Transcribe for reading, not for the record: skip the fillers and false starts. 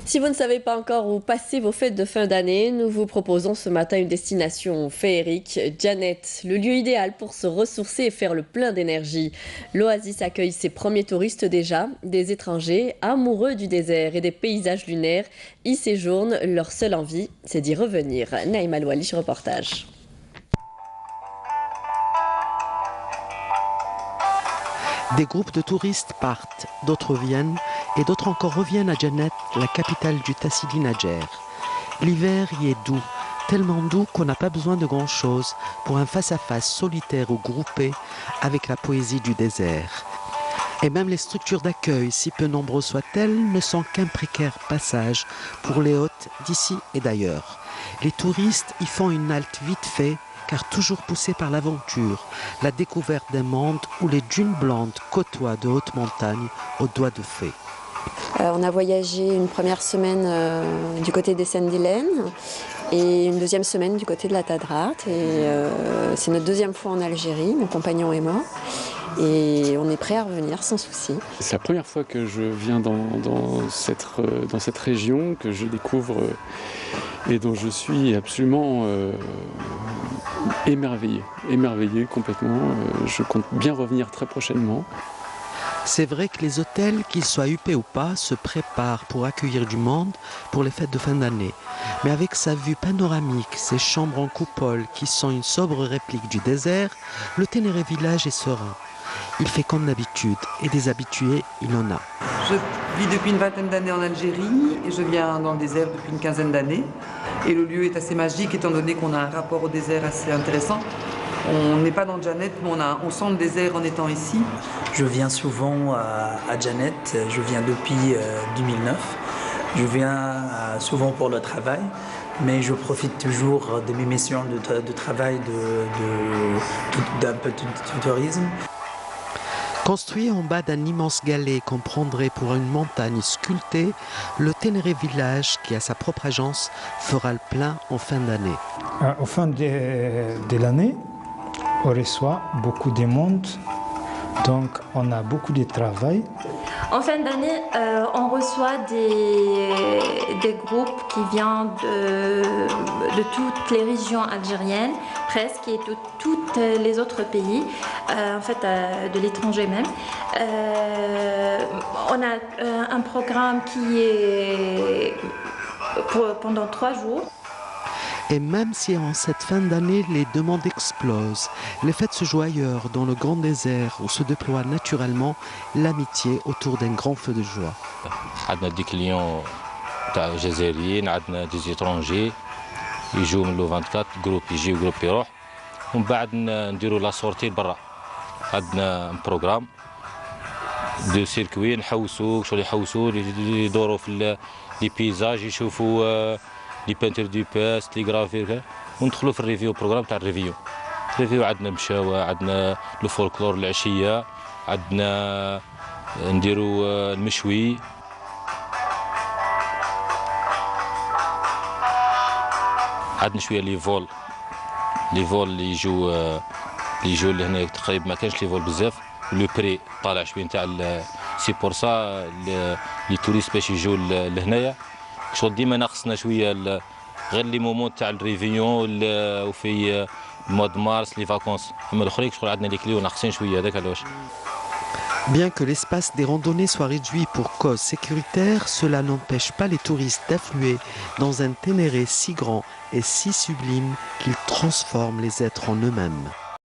Si vous ne savez pas encore où passer vos fêtes de fin d'année, nous vous proposons ce matin une destination féerique, Djanet, le lieu idéal pour se ressourcer et faire le plein d'énergie. L'oasis accueille ses premiers touristes déjà, des étrangers amoureux du désert et des paysages lunaires y séjournent. Leur seule envie, c'est d'y revenir. Naïma Loualish, reportage. Des groupes de touristes partent, d'autres viennent et d'autres encore reviennent à Djanet, la capitale du Tassili Nadjer. L'hiver y est doux, tellement doux qu'on n'a pas besoin de grand-chose pour un face-à-face solitaire ou groupé avec la poésie du désert. Et même les structures d'accueil, si peu nombreuses soient-elles, ne sont qu'un précaire passage pour les hôtes d'ici et d'ailleurs. Les touristes y font une halte vite fait, car toujours poussés par l'aventure, la découverte d'un monde où les dunes blondes côtoient de hautes montagnes aux doigts de fée. On a voyagé une première semaine du côté des Sendilènes et une deuxième semaine du côté de la Tadrat. C'est notre deuxième fois en Algérie, mon compagnon et moi. Et on est prêt à revenir sans souci. C'est la première fois que je viens dans cette région, que je découvre et dont je suis absolument émerveillé complètement. Je compte bien revenir très prochainement. C'est vrai que les hôtels, qu'ils soient huppés ou pas, se préparent pour accueillir du monde pour les fêtes de fin d'année. Mais avec sa vue panoramique, ses chambres en coupole qui sont une sobre réplique du désert, le Ténéré Village est serein. Il fait comme d'habitude, et des habitués, il en a. Je vis depuis une vingtaine d'années en Algérie et je viens dans le désert depuis une quinzaine d'années. Et le lieu est assez magique étant donné qu'on a un rapport au désert assez intéressant. On n'est pas dans Djanet, mais on sent le désert en étant ici. Je viens souvent à Djanet, je viens depuis 2009. Je viens souvent pour le travail, mais je profite toujours de mes missions de travail, d'un peu de tourisme. Construit en bas d'un immense galet qu'on prendrait pour une montagne sculptée, le Ténéré Village, qui a sa propre agence, fera le plein en fin d'année. Au fin de l'année, on reçoit beaucoup de monde, donc on a beaucoup de travail. En fin d'année, on reçoit des groupes qui viennent de toutes les régions algériennes, presque, et de tous les autres pays, en fait de l'étranger même. On a un programme qui est pendant 3 jours. Et même si en cette fin d'année, les demandes explosent, les fêtes se jouent ailleurs, dans le grand désert, où se déploie naturellement l'amitié autour d'un grand feu de joie. On a des clients algériens, on a des étrangers, ils jouent le 24, groupe يجي وجروب يروح. ومن بعد نديروا لا سورتي برا. عندنا بروغرام دو سيركوي نحوسوا شغل يحوسوا يدوروا في لي بيزاج يشوفوا لي بانتر دو باست لي غرافير وندخلوا في الريفيو بروغرام تاع الريفيو عندنا مشاوى عندنا لو فولكلور العشيه عندنا نديروا المشوي عندنا شويه لي فول اللي يجوا لهنا تقريبا ما كانش لي فول بزاف لو بري طالع شويه نتاع سي بور سا لي توريست باش يجوا لهنايا شغل ديما ناقصنا شويه غير لي مومون تاع الريفيون وفي مود مارس لي فاكونس اما الاخرين شغل عندنا لي كليو ناقصين شويه هذاك علاش. Bien que l'espace des randonnées soit réduit pour cause sécuritaire, cela n'empêche pas les touristes d'affluer dans un Ténéré si grand et si sublime qu'il transforme les êtres en eux-mêmes.